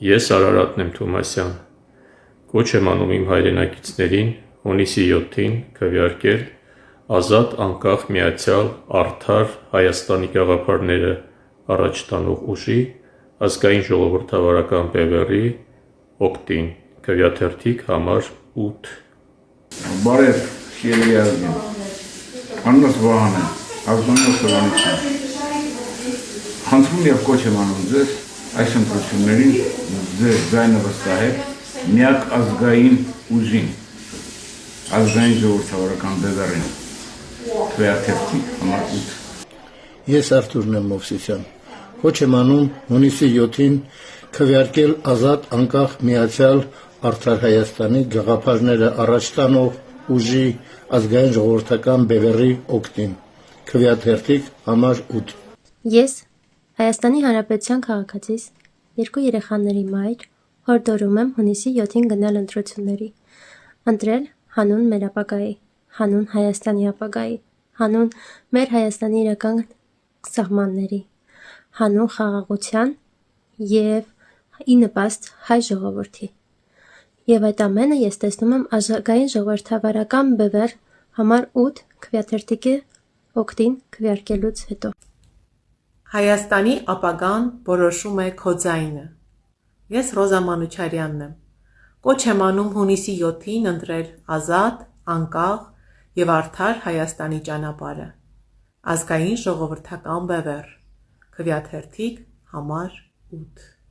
Ես Արարատն եմ Թոմասյան, կոչ եմ անում իմ հայրենակիցներին հունիսի 7-ին քվեարկել ազատ, անկախ, միացյալ, արդար Հայաստանի գաղափարները առաջ տանող ուժի ազգային ժողովրդավարական բևեռի օգտին, քվեաթերթիկ համար 8։ Բարև, սիրելի ազգին, անունս Վահան է, ազգանունս Սևանեցյան։ Խնդրում և կոչ եմ անում ձեզ այս ընտրություններին ձեր ձայնը վստահել միակ ազգային ուժին, ազգային ժողովրդավարական բևեռին, քվեաթերթիկ համար 8։ Ես Արթուրն եմ Մովսիսյան, կոչ եմ անում հունիսի 7-ին քվեարկել ազատ, անկախ, միացյալ, արդար Հայաստանի գաղափարները առաջ տանող ուժի ազգային ժողովրդական բևեռի օգտին, քվեաթերթիկ համար 8։ Ես Հայաստանի Հանրապետության քաղաքացիս, 2 երեխաների մայր, հորդորում եմ հունիսի 7-ին գնալ ընտրությունների, ընտրել հանուն մեր ապագայի, հանուն Հայաստանի ապագայի, հանուն մեր Հայաստանի իրական սահմանների, հանուն խաղաղության և ի նպաստ հայ ժողովրդի։ Եվ այդ ամենը ես տեսնում եմ ազգային ժողովրդավարական բևեռ համար 8 քվեաթերթիկի օգտին քվեարկելուց հետո։ Հայաստանի ապագան որոշում է քո ձայնը։ Ես Ռոզա Մանուչարյանն եմ, կոչ եմ անում հունիսի 7-ին ընտրել ազատ, անկախ և արդար Հայաստանի ճանապարհը, ազգային ժողովրդական բևեռ, քվեաթերթիկ համար 8։